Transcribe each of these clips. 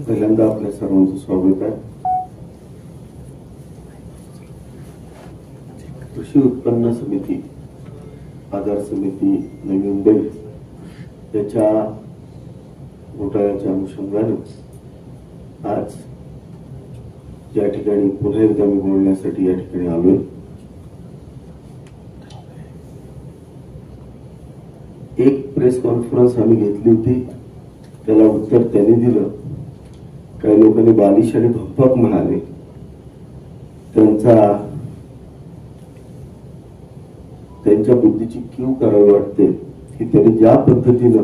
पहिल्यांदा आपल्या सर्वांचं स्वागत आहे. कृषी उत्पन्न समिती आधार समिती नवी मुंबई त्याच्या घोटाळ्याच्या अनुषंगाने आज या ठिकाणी पुन्हा एकदा मी बोलण्यासाठी या ठिकाणी आलोय. एक प्रेस कॉन्फरन्स आम्ही घेतली होती, त्याला उत्तर त्यांनी दिलं. काही लोकांनी बालिश आणि भंपक म्हणाले. त्यांच्या बुद्धीची कीव करावी वाटते की त्यांनी ज्या पद्धतीनं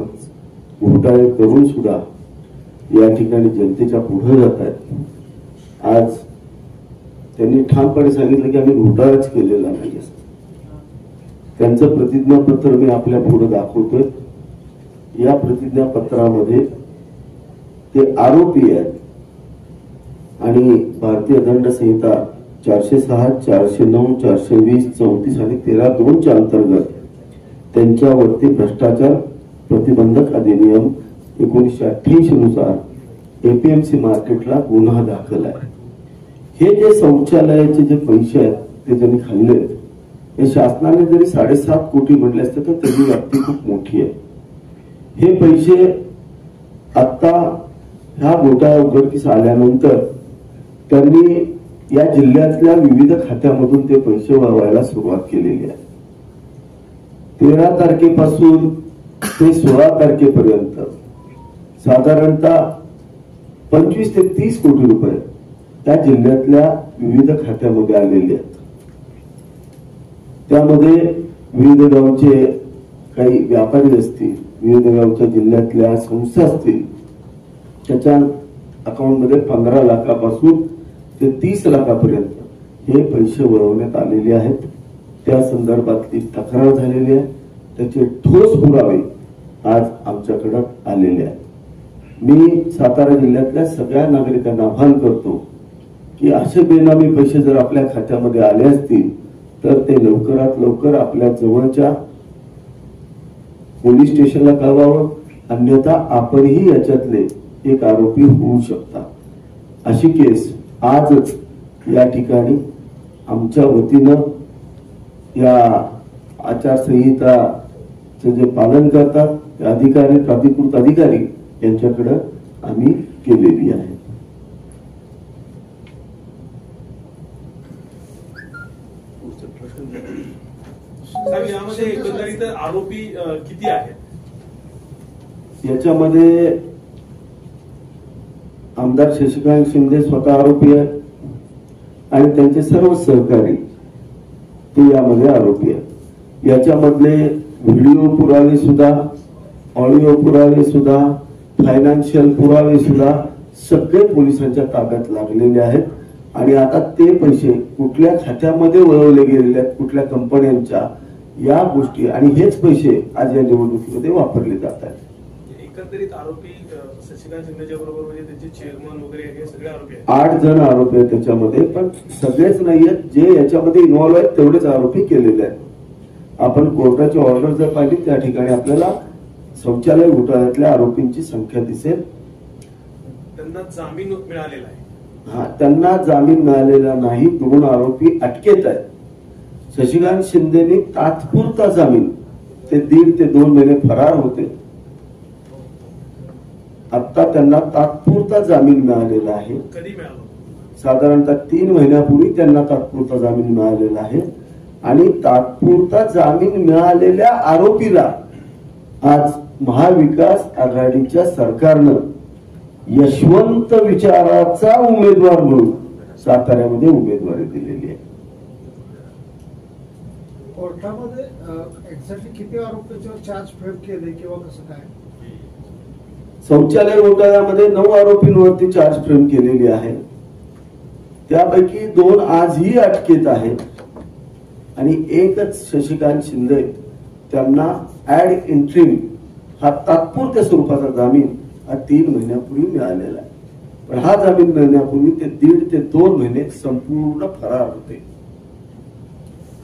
घोटाळे करून सुद्धा या ठिकाणी जनतेच्या पुढे जात आहेत. आज त्यांनी ठामपणे सांगितलं की आम्ही घोटाळाच केलेला नाही. त्यांचं प्रतिज्ञापत्र मी आपल्या पुढे दाखवतोय. या प्रतिज्ञापत्रामध्ये ते आरोपी आहेत आणि भारतीय दंड संहिता 406, 409, 420, 34 आणि 13(2) अंतर्गत त्यांच्यावरती भ्रष्टाचार प्रतिबंधक अधिनियम 1988 नुसार एपीएमसी मार्केटला गुन्हा दाखल आहे. हे जे शौचालयाचे जे पैसे आहेत ते त्यांनी खाल्ले, हे शासनाने जरी 7.5 कोटी म्हटले असते तर त्याची व्याप्ती खूप मोठी आहे. हे पैसे आता ह्या घोटाळा उघडकीस आल्यानंतर त्यांनी या जिल्ह्यातल्या विविध खात्यामधून ते पैसे वळवायला सुरुवात केलेली आहे. 13 तारखेपासून ते 16 तारखेपर्यंत साधारणतः 25 ते 30 कोटी रुपये त्या जिल्ह्यातल्या विविध खात्यामध्ये आलेले आहेत. त्यामध्ये विविध गावचे काही व्यापारी असतील, विविध गावच्या जिल्ह्यातल्या संस्था असतील, त्याच्या अकाउंटमध्ये 15 लाखापासून ते 30 लाखापर्यंत हे पैसे वळवण्यात आलेले आहेत. त्या संदर्भातली तक्रार झालेली आहे. त्याचे ठोस पुरावे आज आमच्याकडे आलेले आहेत. मी सातारा जिल्ह्यातल्या सगळ्या नागरिकांना आवाहन करतो की असे बेनामी पैसे जर आपल्या खात्यामध्ये आले असतील तर ते लवकरात लवकर आपल्या जवळच्या पोलीस स्टेशनला कळवावं, अन्यथा आपणही याच्यातले एक आरोपी होऊ शकता. अशी केस आजच या ठिकाणी आमच्या वतीनं या आचारसंहिताचे जे पालन करतात अधिकारी, प्राधिकृत अधिकारी यांच्याकडे आम्ही केलेली आहे. यामध्ये एकंदरीत आरोपी किती आहेत? याच्यामध्ये आमदार शशिकांत शिंदे स्वतः आरोपी आहेत आणि त्यांचे सर्व सहकारी ते यामध्ये आरोपी आहेत. याच्यामधले व्हिडिओ पुरावे सुद्धा, ऑडिओ पुरावे सुद्धा, फायनान्शियल पुरावे सुद्धा सगळे पोलिसांच्या ताब्यात लागलेले आहेत. आणि आता ते पैसे कुठल्या खात्यामध्ये वळवले गेलेले आहेत, कुठल्या कंपन्यांच्या, या गोष्टी आणि हेच पैसे आज या निवडणुकीमध्ये वापरले जात आहेत. एकंदरीत आरोपी शशिकांत शिंदेच्या बरोबर म्हणजे त्यांचे चेअरमन वगैरे हे सगळे आरोपी आहेत. 8 जण आरोपी आहेत त्याच्यामध्ये, पण सगळेच नाहीयेत. जे याच्यामध्ये इन्व्हॉल्व्ह आहेत तेवढेच आरोपी केलेले आहेत. आपण कोर्टाची ऑर्डर जर पाहिली त्या ठिकाणी आपल्याला शौचालय घोटाळ्यातल्या आरोपींची संख्या दिसेल. त्यांना जामीन मिळालेला आहे. त्यांना जामीन मिळालेला नाही. 2 आरोपी अटकेत आहेत. शशिकांत शिंदेनी तात्पुरता जामीन, ते 1.5 ते 2 महिने फरार होते. आता त्यांना तात्पुरता जामीन मिळालेला आहे. कधी मिळाला? साधारणतः 3 महिन्यापूर्वी त्यांना तात्पुरता जामीन मिळालेला आहे. आणि तात्पुरता जामीन मिळालेल्या आरोपीला आज महाविकास आघाडीच्या सरकारनं यशवंत विचाराचा उमेदवार म्हणून साताऱ्यामध्ये उमेदवारी दिलेली आहे. कोर्टामध्ये एक्झॅक्टली किती आरोपींच्यावर चार्ज फ्रेम केले किंवा कसं काय? शौचालय घोटाळ्यामध्ये 9 आरोपींवरती चार्ज फ्रेम केलेली आहे. त्यापैकी 2 आजही अटकेत आहेत आणि एकच शशिकांत शिंदे, त्यांना ऍड इंट्रीम हा तात्पुरत्या स्वरूपाचा जामीन 3 महिन्यापूर्वी मिळालेला आहे. पण हा जामीन मिळण्यापूर्वी ते 1.5 ते 2 महिने संपूर्ण फरार होते.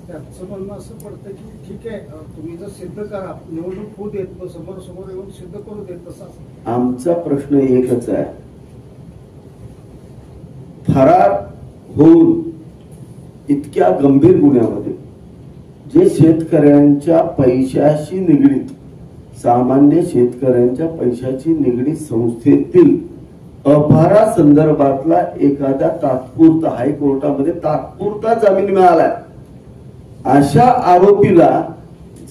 त्याचं म्हणणं असं पडतं की ठीक आहे, तुम्ही जर सिद्ध करा, निवडणूक होऊ देत, समोर येऊन सिद्ध करू देत. तसं आमचा प्रश्न एकच आहे फरार होऊन इतक्या गंभीर गुन्ह्यामध्ये जे शेतकऱ्यांच्या पैशाशी निगडीत, सामान्य शेतकऱ्यांच्या पैशाची निगडीत संस्थेतील अपहारा संदर्भातला एखाद्या तात्पुरता हायकोर्टामध्ये तात्पुरता जामीन मिळाला, अशा आरोपीला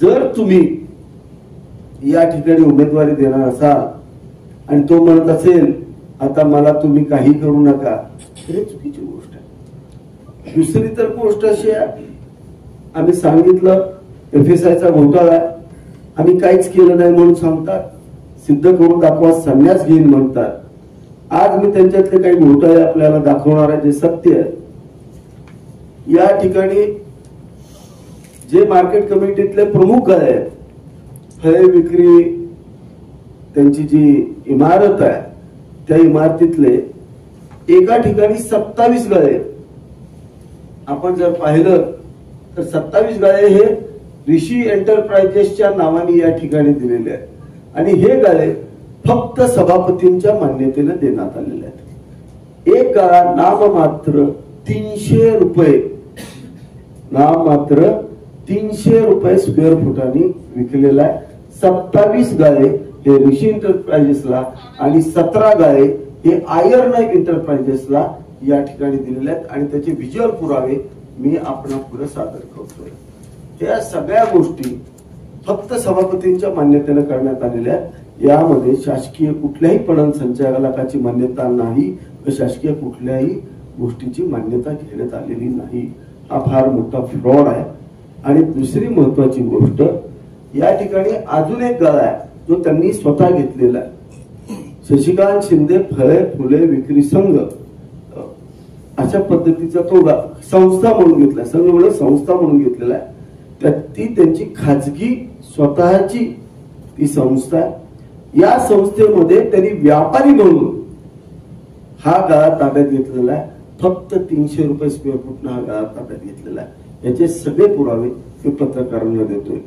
जर तुम्ही या ठिकाणी उमेदवारी देणार असाल आणि तो म्हणत असेल आता मला तुम्ही काही करू नका, हे चुकीची गोष्ट आहे. दुसरी तर गोष्ट अशी आहे, आम्ही सांगितलं FSIचा घोटाळा, आम्ही काहीच केलं नाही म्हणून सांगतात, सिद्ध करून दाखवा संन्यास घेईन म्हणतात. आज मी त्यांच्यातले काही घोटाळे आपल्याला दाखवणार आहे जे सत्य आहे. या ठिकाणी जे मार्केट कमिटीतले प्रमुख आहेत, फळे विक्री त्यांची जी इमारत आहे त्या इमारतीतले एका ठिकाणी 27 गाळे, आपण जर पाहिलं तर 27 गाळे हे ऋषी एंटरप्राइजेसच्या नावाने या ठिकाणी दिलेले आहेत आणि हे गाळे फक्त सभापतींच्या मान्यतेने देण्यात आलेले आहेत. एक गाळा नाममात्र 300 रुपये, नाममात्र 300 रुपये स्क्वेअर फुटाने विकलेला आहे. 27 गाळे हे ऋषी एंटरप्राइजेसला आणि 17 गाळे हे आयर्न एंटरप्राइजेसला या ठिकाणी दिलेले आहेत आणि त्याचे व्हिज्युअल पुरावे मी आपणा पुढे सादर करतोय. त्या सगळ्या गोष्टी फक्त सभापतींच्या मान्यतेने करण्यात आलेल्या आहेत. यामध्ये शासकीय कुठल्याही पणन संचालकाची मान्यता नाही, शासकीय कुठल्याही गोष्टीची मान्यता घेण्यात आलेली नाही. हा फार मोठा फ्रॉड आहे. आणि दुसरी महत्वाची गोष्ट, या ठिकाणी अजून एक गाळा आहे जो त्यांनी स्वतः घेतलेला आहे. शशिकांत शिंदे फळे फुले विक्री संघ अशा पद्धतीचा तो संस्था म्हणून घेतला, संघ म्हणून संस्था म्हणून घेतलेला आहे. ती त्यांची खाजगी स्वतःची ती संस्था आहे. या संस्थेमध्ये त्यांनी व्यापारी म्हणून हा गाळा ताब्यात घेतलेला आहे. फक्त 300 रुपये स्क्वेअर फुटनं हा गाळा ताब्यात घेतलेला आहे. याचे सगळे पुरावे मी पत्रकारांना देतोय.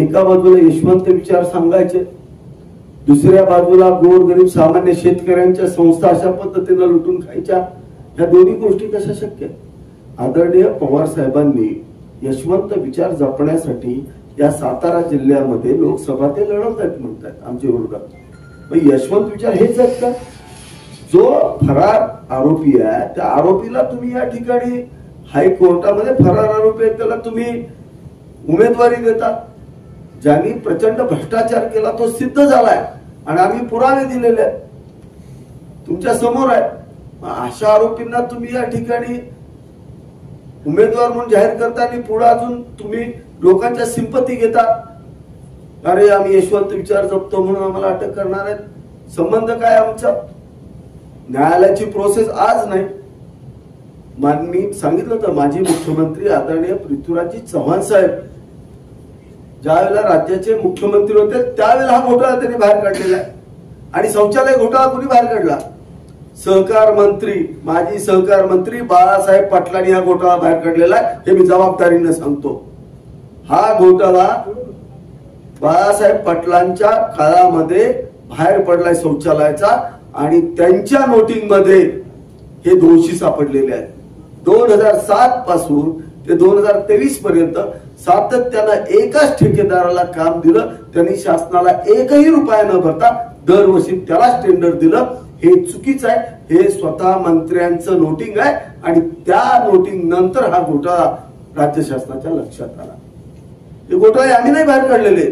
एका बाजूला यशवंत विचार सांगायचे, दुसऱ्या बाजूला गोरगरीब सामान्य शेतकऱ्यांच्या संस्था अशा पद्धतीने लुटून खायच्या. या दोन्ही गोष्टी कशा शक्य? आदरणीय पवार साहेबांनी यशवंत विचार जपण्यासाठी या सातारा जिल्ह्यामध्ये लोकसभा ते लढवत आहेत म्हणतात आमच्या विरोधात. यशवंत विचार हेच आहेत का? जो फरार आरोपी आहे त्या आरोपीला तुम्ही या ठिकाणी हायकोर्टामध्ये फरार आरोपी आहे त्याला तुम्ही उमेदवारी देता. ज्यांनी प्रचंड भ्रष्टाचार केला तो सिद्ध झालाय आणि आम्ही पुरावे दिलेले आहेत, तुमच्या समोर आहे. अशा आरोपींना तुम्ही या ठिकाणी उमेदवार म्हणून जाहीर करताना पुढे अजून तुम्ही लोकांच्या सिंपती घेता. अरे आम्ही यशवंत विचार जपतो म्हणून आम्हाला अटक करणार आहेत. संबंध काय आमचा? न्यायालयाची प्रोसेस आज नाही. मी सांगितलं तर माजी मुख्यमंत्री आदरणीय पृथ्वीराजजी चव्हाण साहेब ज्या वेळेला राज्याचे मुख्यमंत्री होते त्यावेळेला हा घोटाळा त्यांनी बाहेर काढलेला आहे. आणि शौचालय घोटाळा कोणी बाहेर काढला? सहकार मंत्री, माजी सहकार मंत्री बाळासाहेब पाटलांनी हा घोटाळा बाहेर काढलेला आहे. हे मी जबाबदारीने सांगतो. हा घोटाळा बाळासाहेब पाटलांच्या काळामध्ये बाहेर पडलाय शौचालयाचा आणि त्यांच्या नोटिंग मध्ये हे दोषी सापडलेले आहेत. 2007 पासून ते 2023 पर्यंत सातत्यानं एकाच ठेकेदाराला काम दिलं. त्यांनी शासनाला एकही रुपया न भरता दरवर्षी त्यालाच टेंडर दिलं. हे चुकीचं आहे. हे स्वतः मंत्र्यांचं नोटिंग आहे आणि त्या नोटिंग नंतर हा घोटाळा राज्य शासनाच्या लक्षात आला. हे घोटाळे आम्ही नाही बाहेर काढलेले.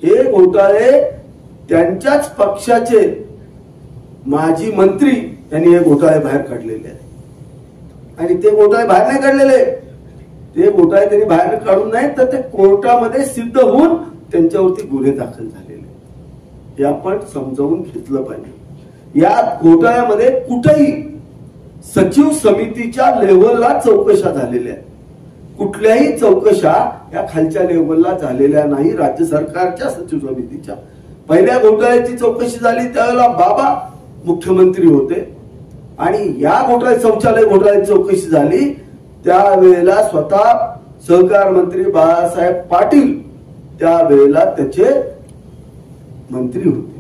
हे घोटाळे त्यांच्याच पक्षाचे माजी मंत्री यांनी हे घोटाळे बाहेर काढलेले आहेत. आणि ते घोटाळे बाहेर नाही काढलेले, ते घोटाळे त्यांनी बाहेर काढून नाही तर ते कोर्टामध्ये सिद्ध होऊन त्यांच्यावरती गुन्हे दाखल झालेले. हे आपण समजावून घेतलं पाहिजे. या घोटाळ्यामध्ये कुठेही सचिव समितीच्या लेव्हलला चौकशा झालेल्या आहेत. कुठल्याही चौकशा या खालच्या लेव्हलला झालेल्या नाही. राज्य सरकारच्या सचिव समितीच्या पहिल्या घोटाळ्याची चौकशी झाली त्यावेळेला बाबा मुख्यमंत्री होते आणि या घोटाळ्यात शौचालय घोटाळ्याची चौकशी झाली त्यावेळेला स्वतः सहकार मंत्री बाळासाहेब पाटील त्यावेळेला त्याचे मंत्री होते.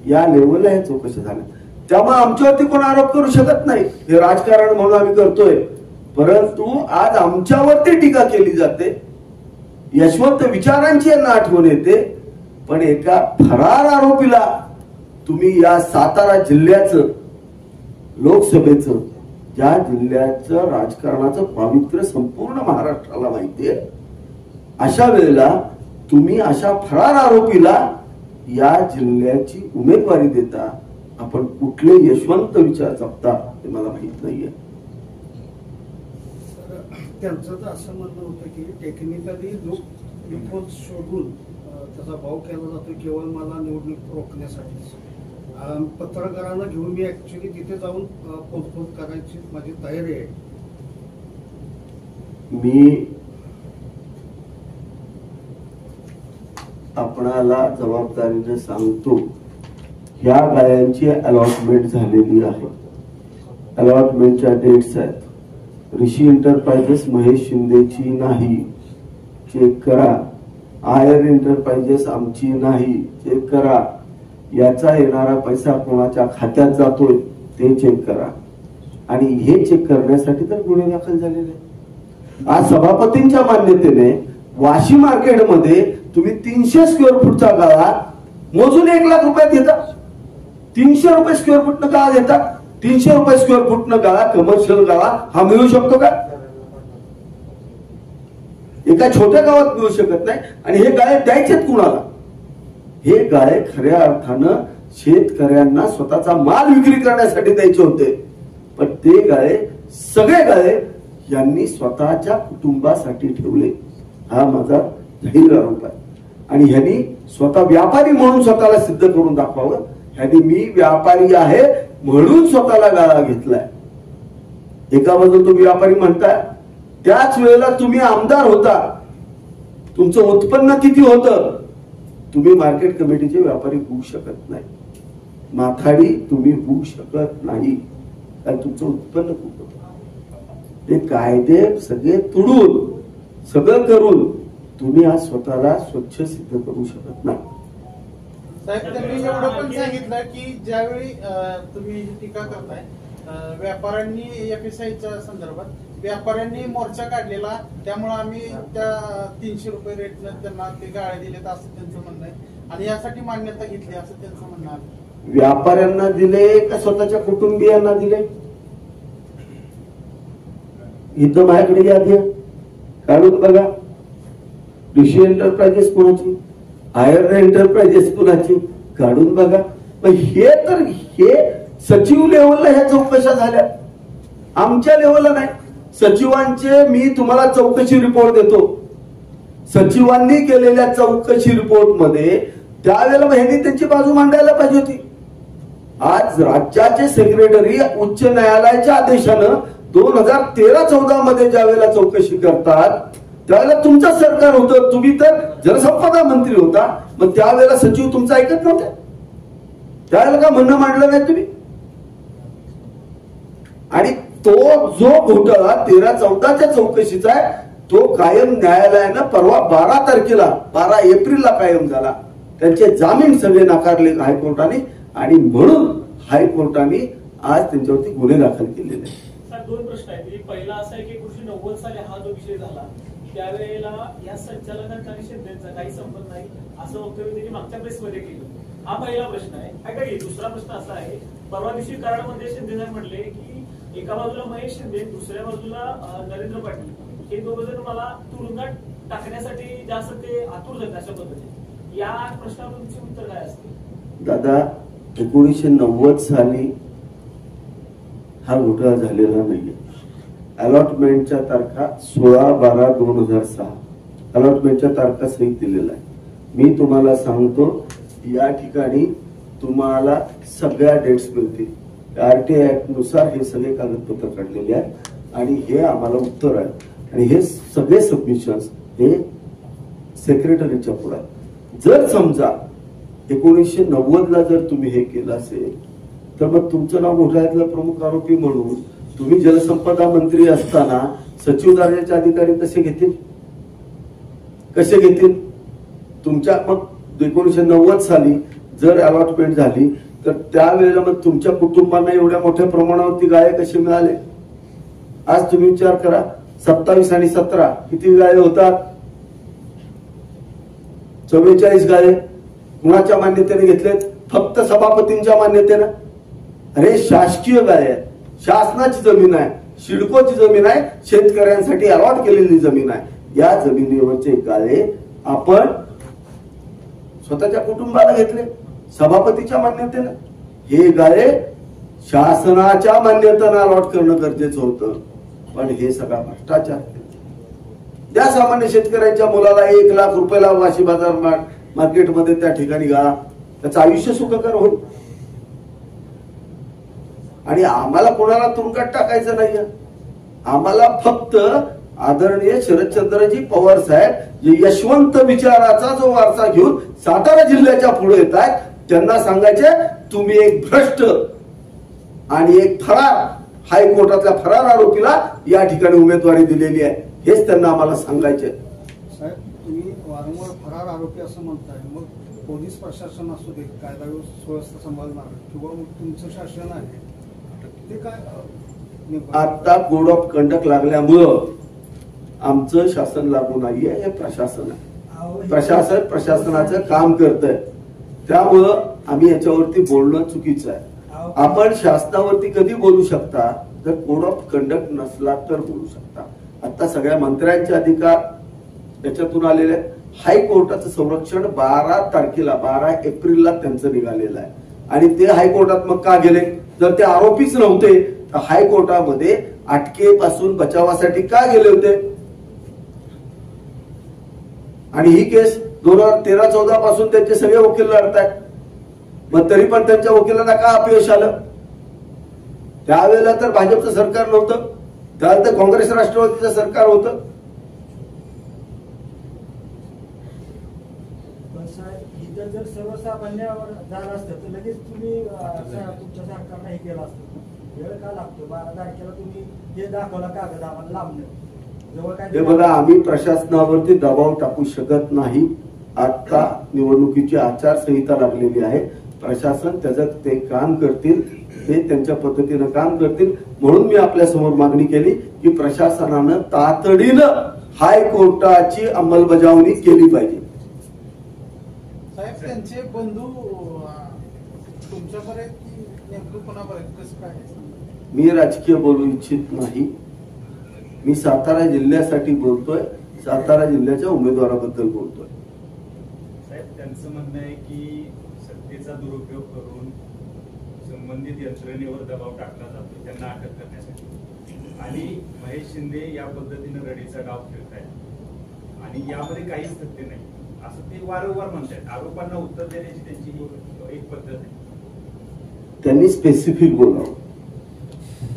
या लेवलला हे चौकशी झाल्या. त्यामुळे आमच्यावरती कोण आरोप करू शकत नाही. हे राजकारण म्हणून आम्ही करतोय, परंतु आज आमच्यावरती टीका केली जाते. यशवंत विचारांची यांना आठवण येते, पण एका फरार आरोपीला तुम्ही या सातारा जिल्ह्याचं, लोकसभेचं, ज्या जिल्ह्याचं राजकारणाचं पावित्र्य संपूर्ण महाराष्ट्राला माहितीये, अशा वेळेला तुम्ही अशा फरार आरोपीला या जिल्ह्याची उमेदवारी देता. आपण कुठले यशवंत विचार जपता ते मला माहित नाहीये. त्यांचं तर असं म्हणणं होतं की टेक्निकली लोक शोधून त्याचा भाव केला जातो केवळ मला निवडणूक रोखण्यासाठी. पत्रकारांना घेऊन मी ऍक्च्युली तिथे जाऊन पोचपोच करायची माझी तयारी आहे. मी आपणाला जबाबदारीने सांगतो, ह्या गायांची अलॉटमेंट झालेली आहे. अलॉटमेंटच्या डेट्स आहेत. ऋषी एंटरप्राइजेस महेश शिंदेची नाही, चेक करा. आयर एंटरप्राइजेस आमची नाही, चेक करा. याचा येणारा पैसा कोणाच्या खात्यात जातोय ते चेक करा. आणि हे चेक करण्यासाठी तर गुन्हे दाखल झालेले. आज सभापतींच्या मान्यतेने वाशी मार्केटमध्ये तुम्ही 300 स्क्वेअर फूटचा गाळा मोजून 1 लाख रुपयात घेता. 300 रुपये स्क्वेअर फूट न गाळा घेता. 300 रुपये स्क्वेअर फूट न गाळा, कमर्शियल गाळा हा मिळू शकतो का? एका छोट्या गावात मिळू शकत नाही. आणि हे गाळे द्यायचेत कुणाला? हे गाळे खऱ्या अर्थानं शेतकऱ्यांना स्वतःचा माल विक्री करण्यासाठी द्यायचे होते, पण ते गाळे, सगळे गाळे यांनी स्वतःच्या कुटुंबासाठी ठेवले. हा माझा जाहीर आरोप आहे. आणि ह्यांनी स्वतः व्यापारी म्हणून स्वतःला सिद्ध करून दाखवावं. ह्यांनी मी व्यापारी आहे म्हणून स्वतःला गाळा घेतलाय. एका बाजूला तुम्ही व्यापारी म्हणताय, त्याच वेळेला तुम्ही आमदार होता. तुमचं उत्पन्न किती होतं? तुम्ही मार्केट कमिटीचे व्यापारी होऊ शकत नाही. माथाडी तुम्ही होऊ शकत नाही, कारण तुमचं उत्पन्न खूप होतं. ते कायदे सगळे तुडून, सगळं करून तुम्ही आज स्वतःला स्वच्छ सिद्ध करू शकत नाही. साहेब, त्यांनी एवढं पण सांगितलं की ज्यावेळी तुम्ही ही टीका करताय व्यापाऱ्यांनी एफएसआयच्या संदर्भात व्यापाऱ्यांनी मोर्चा काढलेला, त्यामुळे आम्ही त्या 300 रुपये रेटनं त्यांना ते गाळे दिलेत असं त्यांचं म्हणणं आहे. आणि यासाठी मान्यता घेतली असं त्यांचं म्हणणं आहे. व्यापाऱ्यांना दिले का स्वतःच्या कुटुंबियांना दिले? इथं माझ्याकडे यादी काढून बघा. ऋषी एंटरप्राइजेस कुणाची, आयर एंटरप्राइजेस कुणाची, काढून बघा. हे तर हे सचिव लेवलला ह्या चौकशा झाल्या, आमच्या लेवलला नाही. सचिवांचे मी तुम्हाला चौकशी रिपोर्ट देतो. सचिवांनी केलेल्या चौकशी रिपोर्ट मध्ये त्यावेळेला ह्यांनी त्यांची बाजू मांडायला पाहिजे होती. आज राज्याचे सेक्रेटरी उच्च न्यायालयाच्या आदेशानं 2013-14 मध्ये ज्या वेळेला चौकशी करतात त्यावेळेला तुमचं सरकार होतं, तुम्ही तर जलसंपदा मंत्री होता. मग त्यावेळेला सचिव तुमचं ऐकत नव्हते? त्यावेळेला का म्हणणं मांडलं नाही तुम्ही? आणि तो जो घोटाळा 13-14च्या चौकशीचा आहे तो कायम न्यायालयानं परवा 12 एप्रिलला कायम झाला. त्यांचे जामीन सगळे नाकारले हायकोर्टाने, आणि म्हणून हायकोर्टाने आज त्यांच्यावरती गुन्हे दाखल केलेले आहेत. दोन प्रश्न आहेत. पहिला असा आहे की 1990 साली हा जो विषय झाला त्यावेळेला या संचालकांचा आणि शिंदेचा काही संबंध नाही असं वक्तव्य त्यांनी मागच्या प्रेसमध्ये केलं. हा पहिला प्रश्न आहे. ऐका की दुसरा प्रश्न असा आहे, परवा दिवशी कराडमध्ये शिंदे साहेब म्हटले की एका बाजूला महेश शिंदे, दुसऱ्या बाजूला नरेंद्र पाटील, हे दोघं जण मला तुरुंगात टाकण्यासाठी जास्त ते आतुर झाले अशा पद्धतीने. या प्रश्नावर तुमचे उत्तर काय असते? दादा, 1990 साली हा घोटाळा झालेला नाहीये. अलॉटमेंटच्या तारखा 16/12/2006 अलॉटमेंटच्या तारखा सहित दिलेला आहे. मी तुम्हाला सांगतो, या ठिकाणी तुम्हाला सगळ्या डेट्स मिळतील. आरटीआय ऍक्ट नुसार हे सगळे कागदपत्र काढलेले आहेत आणि हे आम्हाला उत्तर आहे. आणि हे सगळे सबमिशन्स हे सेक्रेटरीच्या पुढे आहेत. जर समजा 1990ला जर तुम्ही हे केलं असेल तर मग तुमचं नाव घोटाळ्यातला प्रमुख आरोपी म्हणून तुम्ही जलसंपदा मंत्री असताना सचिव दर्जाचे अधिकारी कसे घेतील? कसे घेतील? तुमच्या मग 1990 साली जर अलॉटमेंट झाली तर त्यावेळेला मग तुमच्या कुटुंबांना एवढ्या मोठ्या प्रमाणावरती गाळे कसे मिळाले? आज तुम्ही विचार करा, 27 आणि 17 किती गाळे होतात? 44 गाळे कुणाच्या मान्यतेने घेतलेत? फक्त सभापतींच्या मान्यतेनं. अरे शासकीय गाळे आहे, शासनाची जमीन आहे, सिडकोची जमीन आहे, शेतकऱ्यांसाठी अलॉट केलेली जमीन आहे. या जमिनीवरचे गाळे आपण स्वतःच्या कुटुंबाला घेतले सभापतीच्या मान्यतेनं. हे गाळे शासनाच्या मान्यतेनं अलॉट करणं गरजेचं होतं, पण हे सगळा भ्रष्टाचार. त्या सामान्य शेतकऱ्यांच्या मुलाला 1 लाख रुपयाला वाशी बाजार मार्केटमध्ये त्या ठिकाणी घाला, त्याचं आयुष्य सुखकर होईल. आणि आम्हाला कोणाला तुरुंगात टाकायचं नाही. आम्हाला फक्त आदरणीय शरदचंद्रजी पवार साहेब जे यशवंत विचाराचा जो वारसा घेऊन सातारा जिल्ह्याच्या पुढे येत आहेत, त्यांना सांगायचे तुम्ही एक भ्रष्ट आणि एक फरार, हायकोर्टातल्या फरार आरोपीला या ठिकाणी उमेदवारी दिलेली आहे, हेच त्यांना आम्हाला सांगायचे. साहेब, तुम्ही वारंवार फरार आरोपी असं म्हणताय, मग पोलीस प्रशासन असू दे, कायदा सुव्यवस्था सांभाळणार किंवा मग तुमचं शासन आहे ते काय? आता कोड ऑफ कंडक्ट लागल्यामुळं आमचं शासन लागू नाहीये, हे प्रशासन आहे. प्रशासन प्रशासनाचं काम करतंय, त्यामुळं आम्ही याच्यावरती बोलणं चुकीचं आहे. आपण शासनावरती कधी बोलू शकता? जर कोड ऑफ कंडक्ट नसला तर बोलू शकता. आता सगळ्या मंत्र्यांचे अधिकार याच्यातून आलेले आहेत. हायकोर्टाचं संरक्षण 12 एप्रिलला त्यांचं निघालेलं आहे. आणि ते हायकोर्टात मग का गेले? जर ते आरोपीच नव्हते तर हायकोर्टामध्ये अटकेपासून बचावासाठी का गेले होते? आणि ही केस 2013-14 पासून त्यांचे सगळे वकील लढतायत, मग तरी पण त्यांच्या वकिलांना का अपयश आलं? त्यावेळेला तर भाजपचं सरकार नव्हतं, त्यावेळेला तर काँग्रेस राष्ट्रवादीचं सरकार होतं. इथं जर सर्वसामान्यावर झालं असतं तर लगेच तुम्ही तुमच्या सरकारला हे केलं असतं. वेळ का लागतो? 12 तारखेला तुम्ही हे दाखवला कागद आम्हाला लांबलं जवळ काय? हे बघा, आम्ही प्रशासनावरती दबाव टाकू शकत नाही. आता निवडणुकीची आचारसंहिता लागलेली आहे, प्रशासन त्याचं ते काम करतील, ते त्यांच्या पद्धतीनं काम करतील. म्हणून मी आपल्या समोर मागणी केली की प्रशासनानं तातडीनं हायकोर्टाची अंमलबजावणी केली पाहिजे. साहेब, त्यांचे बंधू तुमच्यापर्यंत की नेमकं कोणापर्यंत कसं काय? मी राजकीय बोलू इच्छित नाही. मी सातारा जिल्ह्यासाठी बोलतोय, सातारा जिल्ह्याच्या उमेदवाराबद्दल बोलतोय. साहेब, त्यांचं म्हणणं आहे की सत्तेचा दुरुपयोग करून संबंधित यंत्रणेवर दबाव टाकला जातो त्यांना अटक करण्यासाठी, आणि महेश शिंदे या पद्धतीने रडीचा डाव खेळतायत आणि यामध्ये काहीच तथ्य नाही असं ते वारंवार म्हणतायत. आरोपांना उत्तर देण्याची त्यांची एक पद्धत आहे. त्यांनी स्पेसिफिक बोलावं.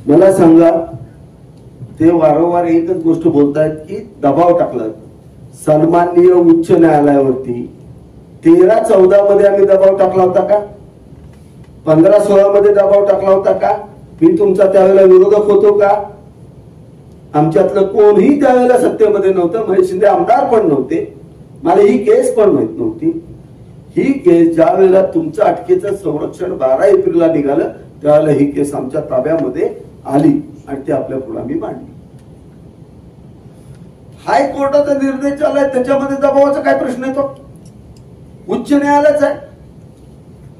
मला सांगा, ते वारंवार एकच गोष्ट बोलतायत की दबाव टाकला. सन्माननीय उच्च न्यायालयावरती 13-14 मध्ये आम्ही दबाव टाकला होता का? 15-16 मध्ये दबाव टाकला होता का? मी तुमचा त्यावेळेला विरोधक होतो का? आमच्यातलं कोणीही त्यावेळेला सत्तेमध्ये नव्हतं. महेश शिंदे आमदार पण नव्हते, मला ही केस पण माहित नव्हती. ही केस ज्या वेळेला तुमचं अटकेचं संरक्षण 12 एप्रिलला निघालं त्यावेळेला ही केस आमच्या ताब्यामध्ये आली आणि ते आपल्या पुढे आम्ही मांडली. हायकोर्टाचा निर्णय चाललाय, त्याच्यामध्ये दबावाचा काय प्रश्न येतो? उच्च न्यायालयाचा आहे.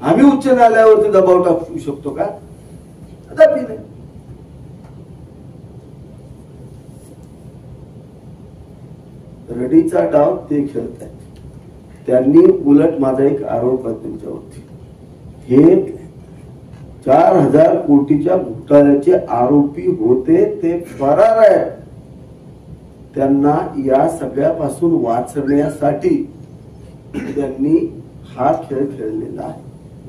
आम्ही उच्च न्यायालयावरती दबाव टाकू शकतो का? कदापि नाही. रडीचा डाव ते खेळत आहेत. त्यांनी उलट माझा एक आरोप आहे त्यांच्यावरती, हे 4000 कोटीच्या घोटाळ्याचे आरोपी होते, ते फरार आहेत. त्यांना या सगळ्यापासून वाचण्यासाठी त्यांनी हा खेळ खेळलेला आहे.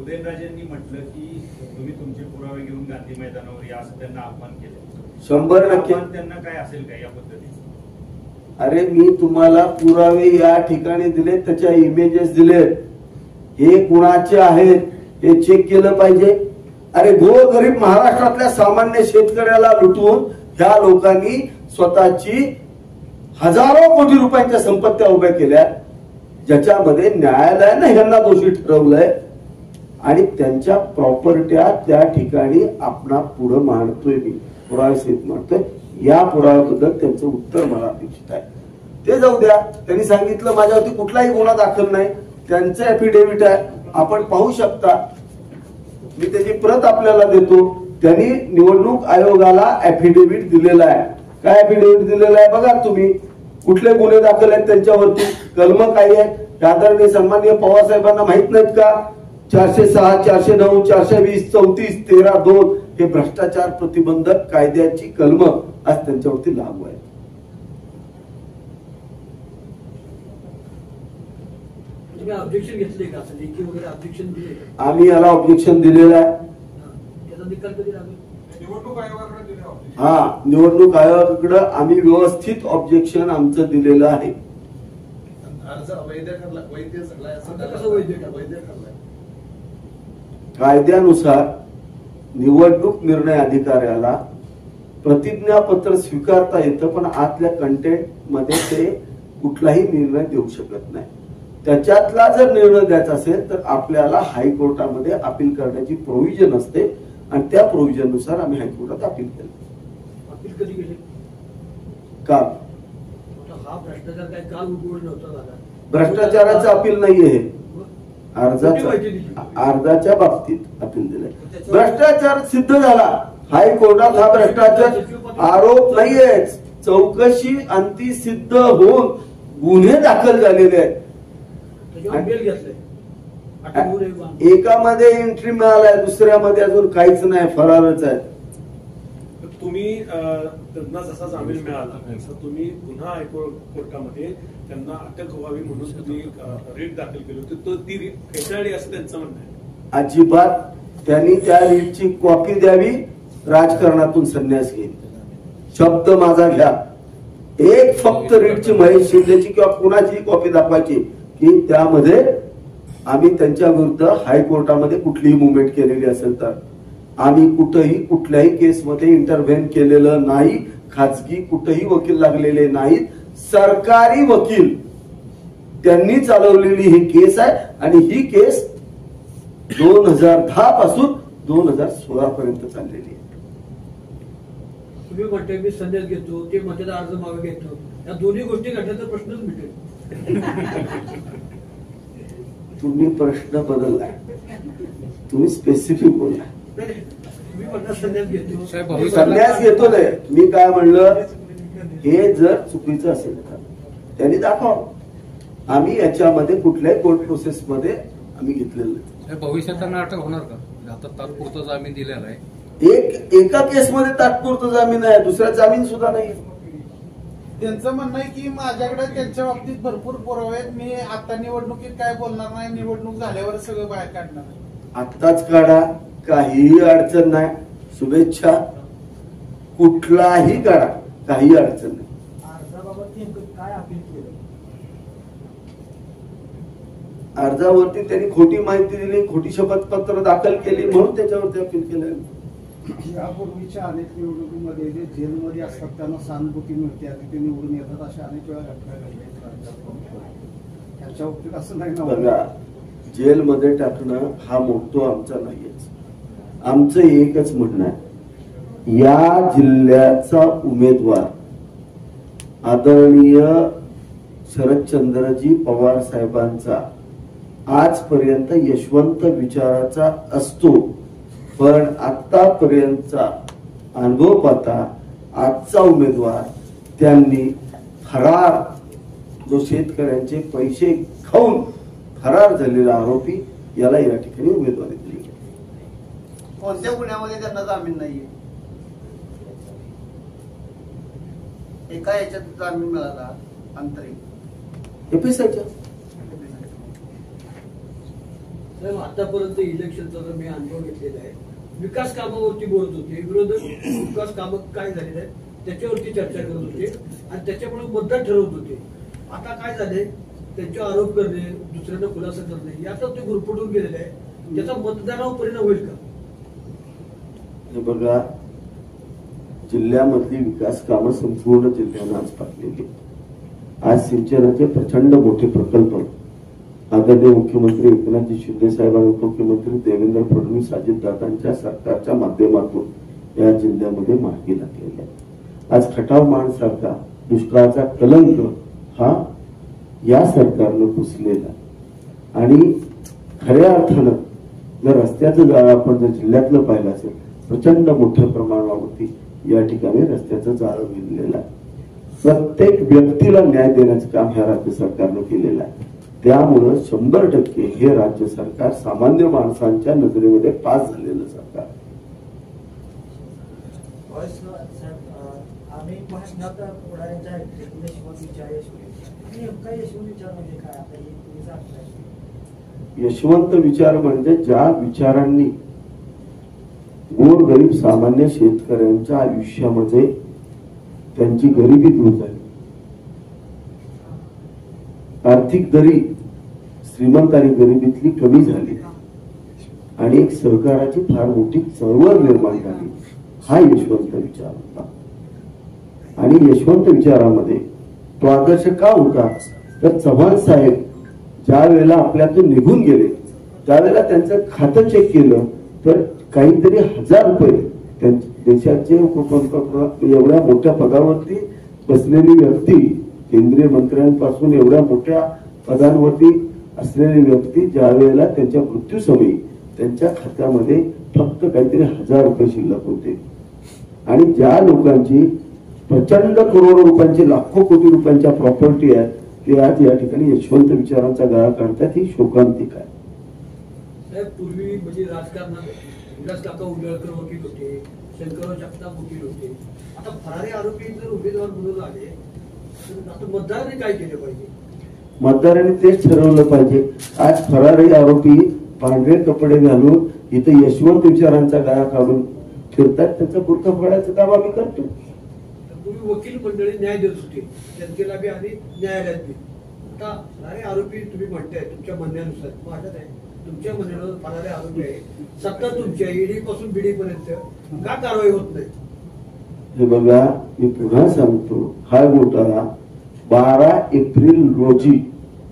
उदयनराजेंनी म्हटलं की तुम्ही तुमचे पुरावे घेऊन गांधी मैदानावर या असं त्यांना आव्हान केलं. 100% त्यांना काय असेल का या पद्धतीचं? अरे मी तुम्हाला पुरावे या ठिकाणी दिले, त्याच्या इमेजेस दिले, हे कुणाचे आहेत हे चेक केलं पाहिजे. अरे गोरगरीब महाराष्ट्रातल्या सामान्य शेतकऱ्याला लुटून ह्या लोकांनी स्वतःची हजारो कोटी रुपयांच्या संपत्त्या उभ्या केल्या, ज्याच्यामध्ये न्यायालयानं ह्यांना दोषी ठरवलंय आणि त्यांच्या प्रॉपर्ट्या त्या ठिकाणी आपणा पुढे मांडतोय, मी पुराव्यासहित मांडतोय. या पुराव्याबद्दल त्यांचं उत्तर मला अपेक्षित आहे. ते जाऊ द्या, त्यांनी सांगितलं माझ्यावरती कुठलाही गुन्हा दाखल नाही, त्यांचं ऍफिडेव्हिट आहे, आपण पाहू शकता, मी त्याची प्रत आपल्याला देतो. त्यांनी निवडणूक आयोगाला ऍफिडेव्हिट दिलेला आहे. काय ऍफिडेव्हिट दिलेला आहे बघा तुम्ही, कुठले गुन्हे दाखल आहेत त्यांच्यावरती, कलम काही आहेत, आदरणीय सन्माननीय पवार साहेबांना माहित नाहीत का? 406, 409, 420, 34, 13(2) हे भ्रष्टाचार प्रतिबंधक कायद्याची कलम आज त्यांच्यावरती लागू आहेत. ऑब्जेक्शन घेतले का? लेखी वगैरे ऑब्जेक्शन दिले? आम्ही याला ऑब्जेक्शन दिलेलं आहे. त्याचा निकाल कधी लागेल? निवडणूक आयोगाकडे दिले ऑब्जेक्शन. हा, निवडणूक आयोगाकडे आम्ही व्यवस्थित ऑब्जेक्शन आमचं दिलेलं आहे. अर्ज अवैध ठरला, वैध सगळा आता कसं वैध ठरलं? वैध ठरलाय. कायद्यानुसार निवडणूक निर्णय अधिकाऱ्याला प्रतिज्ञापत्र स्वीकारता येतं, पण आतल्या कंटेंट मध्ये ते कुठलाही निर्णय देऊ शकत नाही. त्याच्यातला जर निर्णय द्यायचा असेल तर आपल्याला हायकोर्टामध्ये अपील करण्याची प्रोव्हिजन असते आणि त्या प्रोव्हिजन नुसार आम्ही हायकोर्टात अपील केलं. अपील कधी केले? का? हा भ्रष्टाचार काय काल उघड नव्हता झाला? भ्रष्टाचाराचं अपील नाहीये हे, अर्जाच्या बाबतीत अपील दिलंय. भ्रष्टाचार सिद्ध झाला हायकोर्टात, हा भ्ष्टाचार आरोप नाहीये, चौकशी अंती सिद्ध होऊन गुन्हे दाखल झालेले आहेत. एकामध्ये एंट्री मिळालाय, दुसऱ्यामध्ये अजून काहीच नाही, फरारच आहे. तुम्ही त्यांना जसा जामीन मिळाला तसा तुम्ही पुन्हा हायकोर्टामध्ये त्यांना अटक व्हावी म्हणून तुम्ही रीट दाखल केली होती, तर ती रीट फेटाळली असं त्यांचं म्हणणं आहे. अजिबात, त्यांनी त्या रीटची कॉपी द्यावी, राजकारणातून संन्यास घेईल. शब्द माझा घ्या, एक फक्त रीटची महेश शिंदेची किंवा कुणाची कॉपी दाखवायची की त्यामध्ये आम्ही त्यांच्या विरुद्ध हायकोर्टामध्ये कुठलीही मुवमेंट केलेली असेल तर. आम्ही कुठेही कुठल्याही केसमध्ये इंटरव्हेन केलेलं नाही, खाजगी कुठेही वकील लागलेले नाहीत, सरकारी वकील त्यांनी चालवलेली ही केस आहे आणि ही केस 2010 पासून 2016 पर्यंत चाललेली आहे. तुम्ही म्हणताय मी संदेश घेतो, ते म्हणतात अर्ज मागे घेतो, या दोन्ही गोष्टी घडल्या तर प्रश्नच मिळेल. तुम्ही प्रश्न बदललाय, तुम्ही स्पेसिफिक बोलला. मी म्हणतात संदेश घेतो, संन्यास घेतो नाही, मी काय म्हणलं, हे जर चुकीचं असेल तर त्यांनी दाखव. आम्ही याच्यामध्ये कुठल्याही कोर्ट प्रोसेस मध्ये आम्ही घेतलेलं नाही. भविष्यात त्यांना अटक होणार का? आता तात्पुरता जामीन दिलेला आहे. एका केसमध्ये तात्पुरता जामीन आहे, दुसरा जामीन सुद्धा नाही. त्यांचं म्हणणं आहे की माझ्याकडे त्यांच्या बाबतीत भरपूर पुरावे आहेत, मी आता निवडणुकीत काय बोलणार नाही, निवडणूक झाल्यावर सगळं बाहेर काढणार आहे. आत्ताच काढा, काहीही अडचण नाही, शुभेच्छा, कुठलाही काढा, काही अडचण नाही. अर्जाबाबत नेमकं काय अपील केलं? अर्जावरती त्यांनी खोटी माहिती दिली, खोटी शपथपत्र दाखल केली म्हणून त्याच्यावरती अपील केलं. यापूर्वीच्या अनेक निवडणुकीमध्ये जे जेलमध्ये असतात त्यांना सहानुभूती मिळते आणि ते निवडून येतात, अशा अनेक वेळा घटना घडल्या. त्याच्या बाबतीत असं नाही ना. बघा, जेलमध्ये टाकणं हा मोठो आमचा नाहीच. आमचं एकच म्हणणं आहे, या जिल्ह्याचा उमेदवार आदरणीय शरदचंद्रजी पवार साहेबांचा आजपर्यंत यशवंत विचाराचा असतो, पण आतापर्यंतचा अनुभव पाहता आजचा उमेदवार त्यांनी फरार, जो शेतकऱ्यांचे पैसे खाऊन फरार झालेला आरोपी, याला या ठिकाणी उमेदवारी दिली. कोणत्या गुन्ह्यामध्ये त्यांना जामीन नाहीये? एका याच्यात जामीन मिळाला, अंतरिम एफएसआयच्या. आतापर्यंत इलेक्शनचा जर मी अनुभव घेतलेला आहे, विकास कामावरती बोलत होते, विरोधक विकास कामं काय झालेलं आहे त्याच्यावरती चर्चा करत होते आणि त्याच्यामुळे मतदान ठरवत होते. आता काय झाले, त्यांच्यावर आरोप करणे, दुसऱ्यांना खुलासा करणे, याचा ते गुरफटून गेलेला आहे. त्याचा मतदानावर परिणाम होईल का? हे बघा, जिल्ह्यामधली विकास कामं संपूर्ण जिल्ह्यानं आज पाडलेली. आज सिंचनाचे प्रचंड मोठे प्रकल्प आदरणीय मुख्यमंत्री एकनाथजी शिंदे साहेब आणि उपमुख्यमंत्री देवेंद्र फडणवीस अजितदादांच्या सरकारच्या माध्यमातून या जिल्ह्यामध्ये मार्गी लागलेल्या आहे। आज खटाव माणसारखा दुष्काळाचा कलंक हा या सरकारनं पुसलेला आणि खऱ्या अर्थानं जर रस्त्याचं जाळं आपण जर जिल्ह्यातलं पाहिलं असेल प्रचंड मोठ्या प्रमाणावरती या ठिकाणी रस्त्याचं जाळं विणलेलं आहे। प्रत्येक व्यक्तीला न्याय देण्याचं काम ह्या राज्य सरकारनं केलेलं आहे। त्यामुळं 100% हे राज्य सरकार सामान्य माणसांच्या नजरेमध्ये पास झालेलं सरकार। आम्ही भाषणात पुढाऱ्यांच्या यशवंत विचार म्हणजे काय आता हे तुम्ही सांगताय? यशवंत विचार म्हणजे ज्या विचारांनी गोरगरीब सामान्य शेतकऱ्यांच्या आयुष्यामध्ये त्यांची गरिबी दूर झाली, आर्थिक दरी श्रीमंत आणि गरिबीतली कमी झाली आणि एक सहकाराची फार मोठी चळवळ निर्माण झाली, हा यशवंत विचार होता। आणि यशवंत विचारामध्ये तो आदर्श का होता तर चव्हाण साहेब ज्या वेळेला आपल्यातून निघून गेले त्यावेळेला त्यांचं खातं चेक केलं तर काहीतरी 1000 रुपये देशाचे एवढ्या मोठ्या पदावरती बसलेली व्यक्ती, केंद्रीय मंत्र्यांपासून एवढ्या मोठ्या पदांवरती असलेली व्यक्ती ज्या वेळेला त्यांच्या मृत्यूसमयी त्यांच्या खात्यामध्ये फक्त काहीतरी 1000 रुपये शिल्लक होते आणि ज्या लोकांची प्रचंड करोडो रुपयांची लाखो कोटी रुपयांच्या प्रॉपर्टी आहेत ते आज या ठिकाणी यशवंत विचारांचा गळा काढतात, ही शोकांतिक आहे। साहेब पूर्वी म्हणजे राजकारणात विलास काका उंडळकर वकील होते, शंकरराव जगताप वकील होते, आता फरारी आरोपी जर उमेदवार म्हणून आले तर आता मतदारांनी काय केलं पाहिजे? मतदारांनी तेच ठरवलं पाहिजे। आज फरारी आरोपी पांढरे कपडे घालून इथे यशवंत विचारांचा गळा काढून फिरतात, त्याचा बुरखा फोडायचं काम आम्ही करतो। पूर्वी वकील मंडळी न्याय देत होते, जनतेला बी आणि न्यायालयात बी। आता फरारी आरोपी तुम्ही म्हणताय तुमच्या म्हणण्यानुसार, वाटत आहे तुमच्या म्हणण्यानुसार फरारी आरोपी आहे, सत्ता तुमच्या ईडी पासून बीडी पर्यंत का कारवाई होत नाही? हे बघा, मी पुन्हा सांगतो, हा घोटाळा 12 एप्रिल रोजी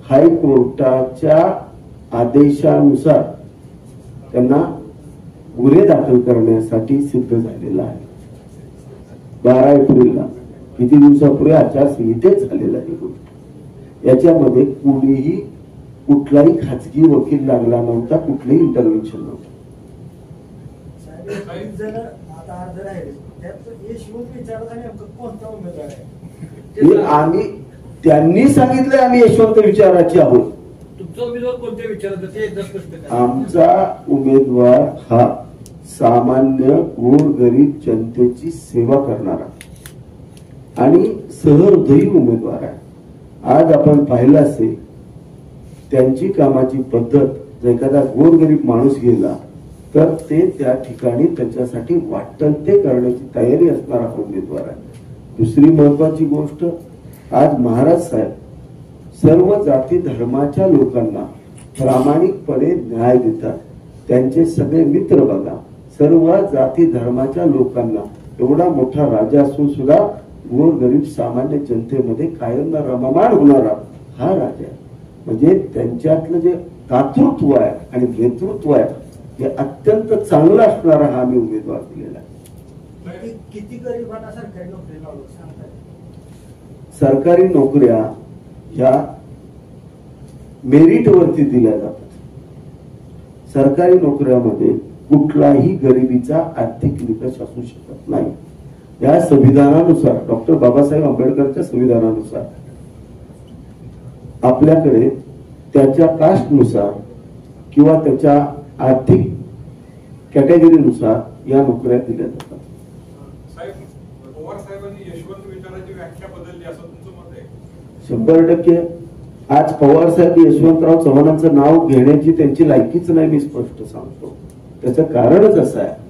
हायकोर्टाच्या आदेशानुसार त्यांना गुन्हे दाखल करण्यासाठी सिद्ध झालेला आहे। 12 एप्रिलला किती दिवसापूर्वी आचारसंहितेत झालेला आहे गोष्ट। याच्यामध्ये कोणीही कुठलाही खाजगी वकील लागला नव्हता, कुठलंही इंटरव्हेन्शन नव्हतं। आता अर्ज राहिले त्यात यशवंत विचाराचा नेमकं कोणता उमेदवार आहे? आम्ही त्यांनी सांगितलं आम्ही यशवंत विचाराचे आहोत। तुमचा उमेदवार कोणत्या विचाराचा ते एकदा स्पष्ट करा। आमचा उमेदवार हा सामान्य गोरगरीब जनतेची सेवा करणारा आणि सहृदयी उमेदवार आहे। आज आपण पाहिलं असेल त्यांची कामाची पद्धत, जर एखादा गोरगरीब माणूस गेला तर ते त्या ठिकाणी त्याच्यासाठी वाटतं ते करण्याची तयारी असणारा उमेदवार आहे। दुसरी महत्वाची गोष्ट, आज महाराज साहेब सर्व जाती धर्माच्या लोकांना प्रामाणिकपणे न्याय देतात। त्यांचे सगळे मित्र बघा, सर्व जाती धर्माच्या लोकांना, एवढा मोठा राजा असून सुद्धा गोरगरीब सामान्य जनतेमध्ये कायम रममाण होणारा हा राजा आहे। म्हणजे त्यांच्यातलं जे दातृत्व आहे आणि नेतृत्व आहे हे अत्यंत चांगलं असणारा हा मी उमेदवार दिलेला आहे। किती गरिबांना सरकारी नोकरी लावलं सांगताय? सरकारी नोकऱ्या ह्या मेरिट वरती दिल्या जातात। सरकारी नोकऱ्यामध्ये कुठलाही गरिबीचा आर्थिक निकष असू शकत नाही। या संविधानानुसार, डॉक्टर बाबासाहेब आंबेडकरच्या संविधानानुसार आपल्याकडे त्याच्या कास्टनुसार किंवा त्याच्या आर्थिक कॅटेगरीनुसार या नोकऱ्या दिल्या जातात। पवार साहेबांनी यशवंत विचाराची व्याख्या बदलली असं तुमचं मत आहे? 100% आज पवार साहेब यशवंतराव चव्हाणांचं नाव घेण्याची त्यांची लायकीच नाही, मी स्पष्ट सांगतो। त्याचं कारणच असं आहे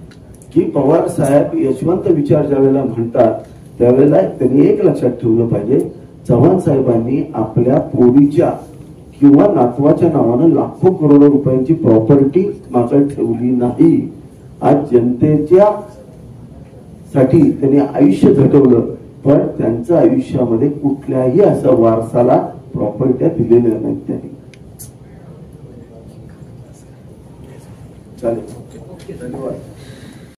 की पवार साहेब यशवंत विचार ज्यावेळेला म्हणतात त्यावेळेला त्यांनी एक लक्षात ठेवलं पाहिजे, चव्हाण साहेबांनी आपल्या पोरीच्या किंवा नातवाच्या नावानं लाखो करोडो रुपयांची प्रॉपर्टी मागे ठेवली नाही। आज जनतेच्या साठी त्यांनी आयुष्य झटवलं, पण त्यांच्या आयुष्यामध्ये कुठल्याही असं वारसाला प्रॉपर्ट्या दिलेल्या नाहीत त्यांनी। चालेल. धन्यवाद.